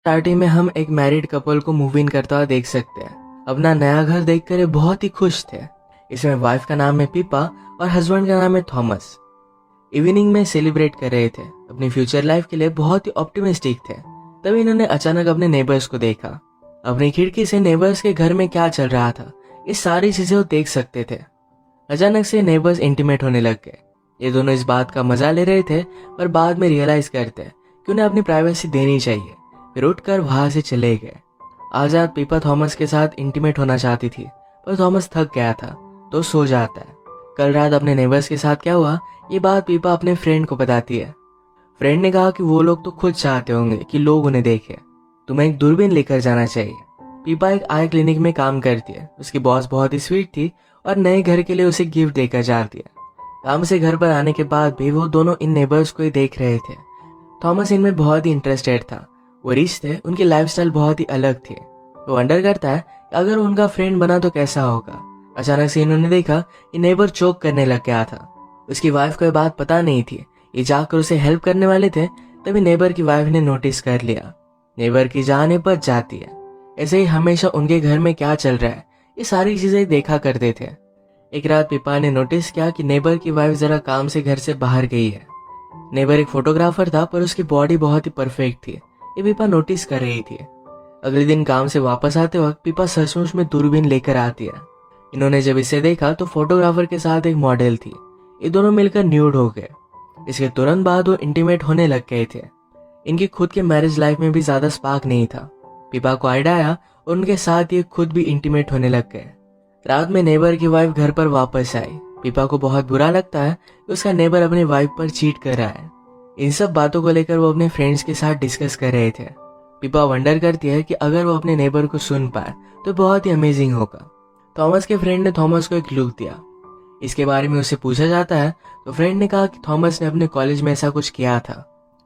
Starting में हम एक मैरिड कपल को मूव इन करता हुआ देख सकते हैं। अपना नया घर देखकर ये बहुत ही खुश थे। इसमें वाइफ का नाम है पीपा और हस्बैंड का नाम है थॉमस। इवनिंग में सेलिब्रेट कर रहे थे, अपनी फ्यूचर लाइफ के लिए बहुत ही ऑप्टिमिस्टिक थे। तभी इन्होंने अचानक अपने नेबर्स को देखा। अपनी खिड़की से नेबर्स के घर में क्या चल रहा था, ये सारी चीजें वो देख सकते थे। अचानक से नेबर्स इंटीमेट होने लग गए। ये दोनों इस बात का मजा ले रहे थे, पर बाद में रियलाइज करते कि उन्हें अपनी प्राइवेसी देनी चाहिए। फिर उठकर वहां से चले गए। आजाद पीपा थॉमस के साथ इंटीमेट होना चाहती थी, पर थॉमस थक गया था तो सो जाता है। कल रात अपने नेबर्स के साथ क्या हुआ, ये बात पीपा अपने फ्रेंड को बताती है। फ्रेंड ने कहा कि वो लोग तो खुद चाहते होंगे कि लोग उन्हें देखें, तुम्हें एक दूरबीन लेकर जाना चाहिए। पीपा एक आई क्लिनिक में काम करती है। उसकी बॉस बहुत ही स्वीट थी और नए घर के लिए उसे गिफ्ट देकर जाती है। काम से घर पर आने के बाद भी वो दोनों इन नेबर्स को ही देख रहे थे। थॉमस इनमें बहुत ही इंटरेस्टेड था। वो रिच थे, उनकी लाइफस्टाइल बहुत ही अलग थी। वो वंडर करता है कि अगर उनका फ्रेंड बना तो कैसा होगा। अचानक से इन्होंने देखा कि नेबर चोक करने लग गया था। उसकी वाइफ को यह बात पता नहीं थी। ये जाकर उसे हेल्प करने वाले थे, तभी नेबर की वाइफ ने नोटिस कर लिया। नेबर की जान बच जाती है। ऐसे ही हमेशा उनके घर में क्या चल रहा है, ये सारी चीजें देखा करते थे। एक रात पीपा ने नोटिस किया कि नेबर की वाइफ जरा काम से घर से बाहर गई है। नेबर एक फोटोग्राफर था, पर उसकी बॉडी बहुत ही परफेक्ट थी। ये पीपा नोटिस कर रही थी। अगले दिन काम से वापस आते वक्त पीपा सचमुच में दूरबीन लेकर आती है। इन्होंने जब इसे देखा तो फोटोग्राफर के साथ एक मॉडल थी। ये दोनों मिलकर न्यूड हो गए। इसके तुरंत बाद वो इंटीमेट होने लग गए थे। इनकी खुद के मैरिज लाइफ में भी ज्यादा स्पार्क नहीं था। पीपा को आइडिया आया और उनके साथ ये खुद भी इंटीमेट होने लग गए। रात में नेबर की वाइफ घर पर वापस आई। पीपा को बहुत बुरा लगता है कि उसका नेबर अपनी वाइफ पर चीट कर रहा है। इन सब बातों को लेकर वो अपने फ्रेंड्स के साथ डिस्कस कर रहे थे। पीपा वंडर करती है कि अगर वो अपने नेबर को सुन पाए तो बहुत ही अमेजिंग होगा। थॉमस के फ्रेंड ने थॉमस को एक लुक दिया। इसके बारे में उससे पूछा जाता है तो फ्रेंड ने कहा कि थॉमस ने अपने कॉलेज में ऐसा कुछ किया था।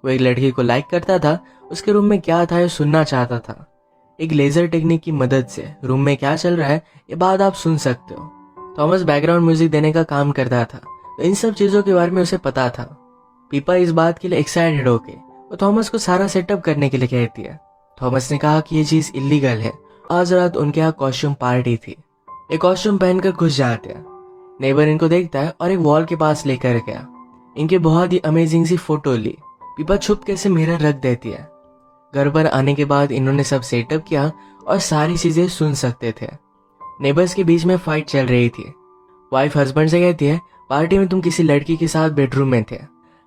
वो एक लड़की को लाइक करता था, उसके रूम में क्या था ये सुनना चाहता था। एक लेजर टेक्निक की मदद से रूम में क्या चल रहा है ये बात आप सुन सकते हो। थॉमस बैकग्राउंड म्यूजिक देने का काम करता था, तो इन सब चीजों के बारे में उसे पता था। पीपा इस बात के लिए एक्साइटेड होके वो थॉमस को सारा सेटअप करने के लिए कहती है। थॉमस ने कहा कि ये चीज इलीगल है। आज रात उनके यहाँ कॉस्ट्यूम पार्टी थी। एक कॉस्ट्यूम पहनकर घुस जाते हैं। नेबर इनको देखता है और एक वॉल के पास लेकर गया। इनकी बहुत ही अमेजिंग सी फोटो ली। पीपा छुप के से मिरर रख देती है। घर पर आने के बाद इन्होंने सब सेटअप किया और सारी चीजें सुन सकते थे। नेबर्स के बीच में फाइट चल रही थी। वाइफ हस्बैंड से कहती है, पार्टी में तुम किसी लड़की के साथ बेडरूम में थे।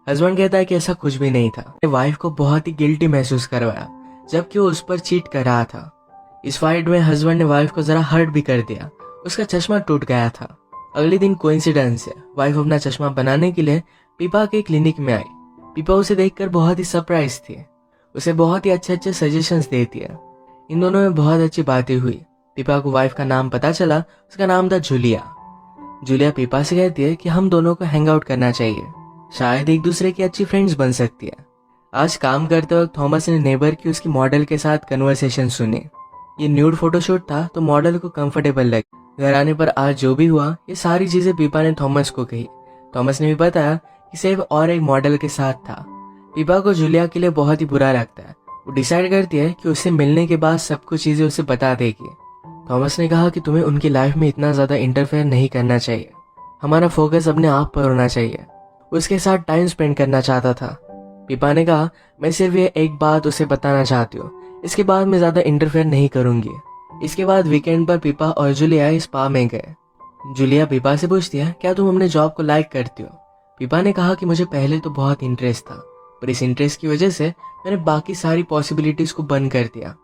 हस्बैंड कहता है कि ऐसा कुछ भी नहीं था। वाइफ को बहुत ही गिल्टी महसूस करवाया, जबकि वो उस पर चीट कर रहा था। इस फाइट में हस्बैंड ने वाइफ को जरा हर्ट भी कर दिया। उसका चश्मा टूट गया था। अगले दिन कोइंसिडेंस से वाइफ अपना चश्मा बनाने के लिए पीपा के क्लिनिक में आई। पीपा उसे देखकर बहुत ही सरप्राइज थी। उसे बहुत ही अच्छे अच्छे सजेशंस देती है। इन दोनों में बहुत अच्छी बातें हुई। पीपा को वाइफ का नाम पता चला, उसका नाम था जूलिया। जूलिया पीपा से कहती है कि हम दोनों को हैंग आउट करना चाहिए, शायद एक दूसरे की अच्छी फ्रेंड्स बन सकती है। आज काम करते वक्त थॉमस ने नेबर की उसकी मॉडल के साथ कन्वर्सेशन सुनी। ये न्यूड फोटोशूट था तो मॉडल को कंफर्टेबल लगी। घर आने पर आज जो भी हुआ ये सारी चीजें पीपा ने थॉमस को कही। थॉमस ने भी बताया कि सिर्फ और एक मॉडल के साथ था। पीपा को जूलिया के लिए बहुत ही बुरा लगता है। वो डिसाइड करती है कि उससे मिलने के बाद सब कुछ चीजें उसे बता देगी। थॉमस ने कहा कि तुम्हें उनकी लाइफ में इतना ज्यादा इंटरफेयर नहीं करना चाहिए। हमारा फोकस अपने आप पर होना चाहिए। उसके साथ टाइम स्पेंड करना चाहता था। पीपा ने कहा, मैं सिर्फ ये एक बात उसे बताना चाहती हूँ, इसके बाद मैं ज्यादा इंटरफेयर नहीं करूंगी। इसके बाद वीकेंड पर पीपा और जूलिया स्पा में गए। जूलिया पीपा से पूछती है, क्या तुम अपने जॉब को लाइक करती हो? पीपा ने कहा कि मुझे पहले तो बहुत इंटरेस्ट था, पर इस इंटरेस्ट की वजह से मैंने बाकी सारी पॉसिबिलिटीज को बंद कर दिया।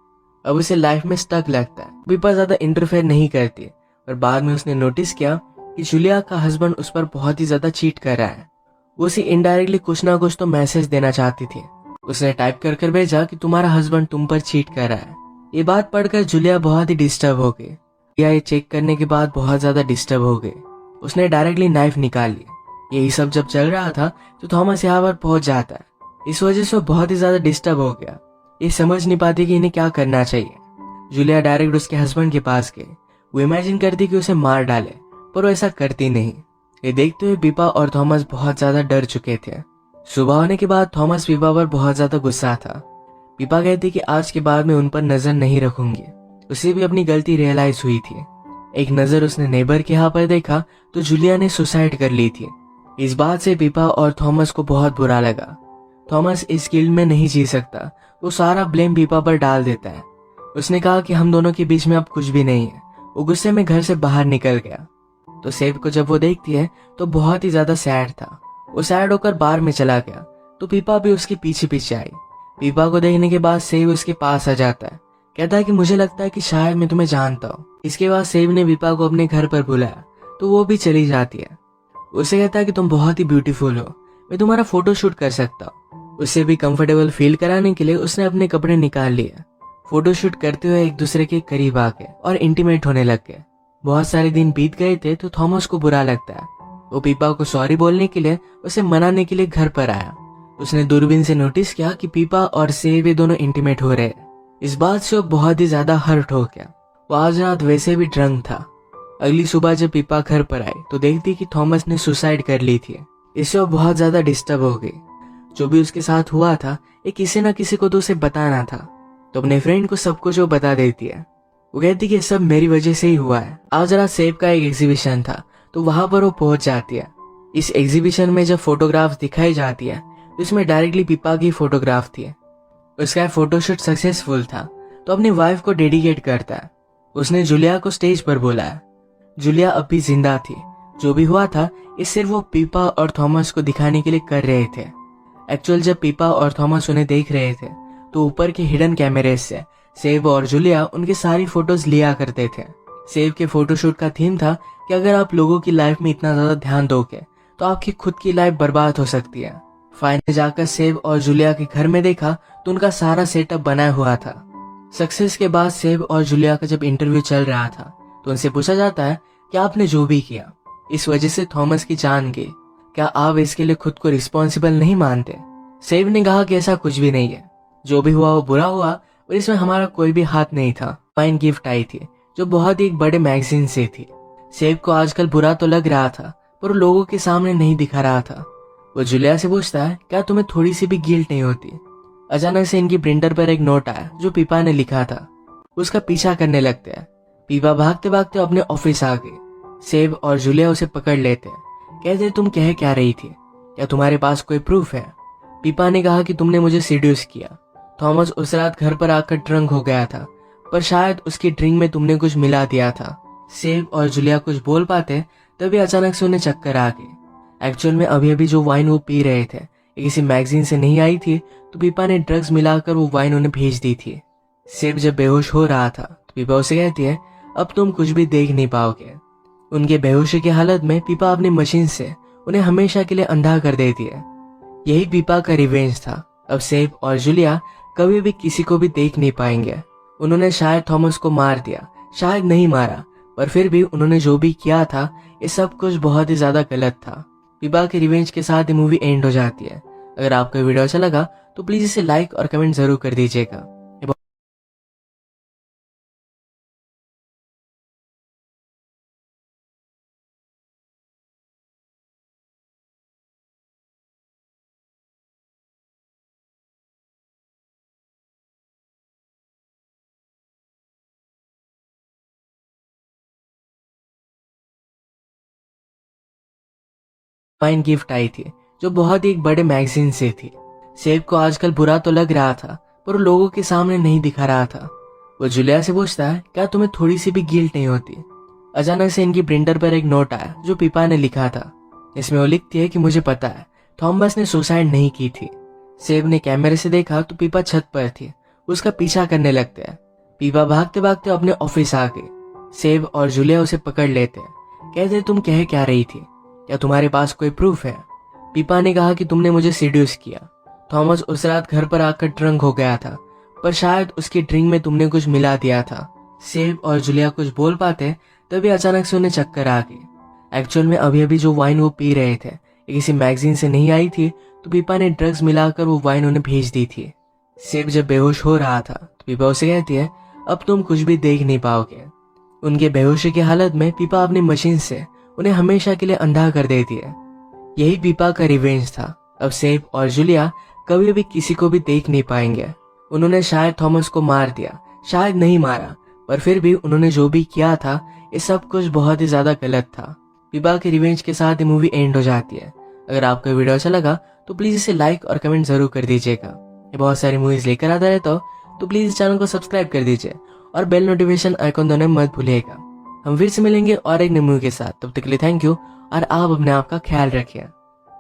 अब उसे लाइफ में स्टक लगता है। पीपा ज्यादा इंटरफेयर नहीं करती, पर बाद में उसने नोटिस किया कि जूलिया का हस्बैंड उस पर बहुत ही ज्यादा चीट कर रहा है। वो उसे इनडायरेक्टली कुछ ना कुछ तो मैसेज देना चाहती थी। उसने टाइप कर कर भेजा कि तुम्हारा हस्बैंड तुम पर चीट कर रहा है। ये बात पढ़कर जूलिया बहुत ही डिस्टर्ब हो गई। ये चेक करने के बाद बहुत ज्यादा डिस्टर्ब हो गई। उसने डायरेक्टली नाइफ निकाल ली। यही सब जब चल रहा था तो थॉमस यहाँ पर पहुंच जाता है। इस वजह से वो बहुत ही ज्यादा डिस्टर्ब हो गया। ये समझ नहीं पाती कि इन्हें क्या करना चाहिए। जूलिया डायरेक्ट उसके हस्बैंड के पास गई। वो इमेजिन करती कि उसे मार डाले, पर वो ऐसा करती नहीं। ये देखते हुए पीपा और थॉमस बहुत ज्यादा डर चुके थे। सुबह होने के बाद थॉमस पीपा पर बहुत ज्यादा गुस्सा था। पीपा कहती कि आज के बाद मैं उन पर नजर नहीं रखूंगी। उसे भी अपनी गलती रियलाइज हुई थी। एक नजर उसने नेबर के यहाँ पर देखा तो जूलिया ने सुसाइड कर ली थी। इस बात से पीपा और थॉमस को बहुत बुरा लगा। थॉमस इस गिल्ड में नहीं जी सकता, वो सारा ब्लेम पीपा पर डाल देता है। उसने कहा कि हम दोनों के बीच में अब कुछ भी नहीं है। वो गुस्से में घर से बाहर निकल गया। तो सेब को जब वो देखती है तो बहुत ही ज्यादा सैड था। वो सैड होकर बार में चला गया तो पीपा भी उसके पीछे पीछे आई। पीपा को देखने के बाद सेब उसके पास आ जाता है, कहता है कि मुझे लगता है कि शायद मैं तुम्हें जानता हूँ। इसके बाद सेब ने पीपा को अपने घर पर बुलाया तो वो भी चली जाती है। उसे कहता है कि तुम बहुत ही ब्यूटीफुल हो, मैं तुम्हारा फोटो शूट कर सकता हूँ। उसे भी कंफर्टेबल फील कराने के लिए उसने अपने कपड़े निकाल लिए। फोटो शूट करते हुए एक दूसरे के करीब आ गए और इंटीमेट होने लग गए। बहुत सारे दिन बीत गए थे तो थॉमस को बुरा लगता है। वो पीपा को सॉरी बोलने के लिए उसे मनाने के लिए घर पर आया। उसने दूरबीन से नोटिस किया कि पीपा और सेब दोनों इंटीमेट हो रहे हैं। इस बात से वो बहुत ही ज्यादा हर्ट हो गया। वो आज रात वैसे भी ड्रंक था। अगली सुबह जब पीपा घर पर आई तो देखती कि थॉमस ने सुसाइड कर ली थी। इससे वो बहुत ज्यादा डिस्टर्ब हो गई। जो भी उसके साथ हुआ था ये किसी न किसी को तो उसे बताना था, तो अपने फ्रेंड को सब कुछ वो बता देती है। वो कहती कि सब मेरी वजह से ही हुआ है। आज रात सेब का एक एग्जीबिशन था तो वहां पर वो पहुंच जाती है। इस एग्जीबिशन में जब फोटोग्राफ्स दिखाई जाती है तो इसमें डायरेक्टली पीपा की फोटोग्राफ थी। उसका फोटोशूट सक्सेसफुल था तो अपनी वाइफ को डेडिकेट करता है। उसने जूलिया को स्टेज पर बुलाया। जूलिया अब भी जिंदा थी। जो भी हुआ था ये सिर्फ वो पीपा और थॉमस को दिखाने के लिए कर रहे थे। एक्चुअल जब पीपा और थॉमस उन्हें देख रहे थे तो ऊपर के हिडन कैमरे से सेब और जूलिया उनकी सारी फोटोज लिया करते थे। सेब के फोटोशूट का थीम था कि अगर आप लोगों की लाइफ में इतना ज्यादा ध्यान दोगे तो आपकी खुद की लाइफ बर्बाद हो सकती है। फाइनली जाकर सेब और जूलिया के घर में देखा तो उनका सारा सेटअप बना हुआ था। सक्सेस के बाद सेब और जूलिया का जब इंटरव्यू चल रहा था तो उनसे पूछा जाता है कि आपने जो भी किया इस वजह से थॉमस की जान गई, क्या आप इसके लिए खुद को रिस्पॉन्सिबल नहीं मानते? सेब ने कहा कि ऐसा कुछ भी नहीं है, जो भी हुआ वो बुरा हुआ और इसमें हमारा कोई भी हाथ नहीं था। फाइन गिफ्ट आई थी जो बहुत ही एक बड़े मैगजीन से थी। सेब को आजकल बुरा तो लग रहा था पर वो लोगों के सामने नहीं दिखा रहा था। वो जूलिया से पूछता है क्या तुम्हें थोड़ी सी भी गिल्ट नहीं होती? अचानक से इनकी प्रिंटर पर एक नोट आया जो पीपा ने लिखा था। उसका पीछा करने लगते हैं। पीपा भागते भागते अपने ऑफिस आ गई। सेब और जूलिया उसे पकड़ लेते हैं, कहते तुम कह क्या रही थी, क्या तुम्हारे पास कोई प्रूफ है? पीपा ने कहा कि तुमने मुझे सीड्यूस किया। थॉमस उस रात घर पर आकर ड्रंक हो गया था पर शायद उसकी ड्रिंक में तुमने कुछ मिला दिया था। सेब और जूलिया कुछ बोल पाते तभी अचानक से उन्हें चक्कर आ गई। एक्चुअल में अभी अभी जो वाइन वो पी रहे थे ये किसी मैगजीन से नहीं आई थी, तो पीपा ने ड्रग्स मिलाकर वो वाइन उन्हें भेज दी थी। सेब जब बेहोश हो रहा था तो पीपा उसे कहती है अब तुम कुछ भी देख नहीं पाओगे। उनके बेहोशी की हालत में पीपा अपनी मशीन से उन्हें हमेशा के लिए अंधा कर देती है। यही पीपा का रिवेंज था। अब सेब और जूलिया कभी भी किसी को भी देख नहीं पाएंगे। उन्होंने शायद थॉमस को मार दिया, शायद नहीं मारा, पर फिर भी उन्होंने जो भी किया था ये सब कुछ बहुत ही ज्यादा गलत था। पीपा के रिवेंज के साथ ये मूवी एंड हो जाती है। अगर आपको वीडियो अच्छा लगा तो प्लीज इसे लाइक और कमेंट जरूर कर दीजिएगा। फाइन गिफ्ट आई थी जो बहुत ही एक बड़े मैगजीन से थी। सेब को आजकल बुरा तो लग रहा था पर वो लोगों के सामने नहीं दिखा रहा था। वो जूलिया से पूछता है क्या तुम्हें थोड़ी सी भी गिल्ट नहीं होती? अचानक से इनकी प्रिंटर पर एक नोट आया जो पीपा ने लिखा था। इसमें वो लिखती है कि मुझे पता है थॉमस ने सुसाइड नहीं की थी। सेब ने कैमरे से देखा तो पीपा छत पर थी। उसका पीछा करने लगते हैं। पीपा भागते भागते अपने ऑफिस आ गई। सेब और जूलिया उसे पकड़ लेते हैं, कहते तुम कह क्या रही थी, क्या तुम्हारे पास कोई प्रूफ है? पीपा ने कहा कि तुमने मुझे सीड्यूस किया। थॉमस उस रात घर पर आकर ड्रंक हो गया था पर शायद उसकी ड्रिंक में तुमने कुछ मिला दिया था। सेब और जूलिया कुछ बोल पाते तभी अचानक से उन्हें चक्कर आ गई। एक्चुअल में अभी अभी जो वाइन वो पी रहे थे ये किसी मैगजीन से नहीं आई थी, तो पीपा ने ड्रग्स मिलाकर वो वाइन उन्हें भेज दी थी। सेब जब बेहोश हो रहा था तो पीपा उसे कहती है अब तुम कुछ भी देख नहीं पाओगे। उनके बेहोशी की हालत में पीपा अपनी मशीन से उन्हें हमेशा के लिए अंधा कर देती है। यही पीपा का रिवेंज था। अब सेब और जूलिया कभी भी किसी को भी देख नहीं पाएंगे। उन्होंने शायद थॉमस को मार दिया, शायद नहीं मारा, पर फिर भी उन्होंने जो भी किया था ये सब कुछ बहुत ही ज्यादा गलत था। पीपा के रिवेंज के साथ ये मूवी एंड हो जाती है। अगर आपको ये वीडियो अच्छा लगा तो प्लीज इसे लाइक और कमेंट जरूर कर दीजिएगा। ये बहुत सारी मूवीज लेकर आता रहता हो तो प्लीज इस चैनल को सब्सक्राइब कर दीजिए और बेल नोटिफिकेशन आइकॉन दोनों मत भूलिएगा। हम फिर से मिलेंगे और एक नई मूवी के साथ। तब तक के लिए थैंक यू और आप अपने आप का ख्याल रखिए।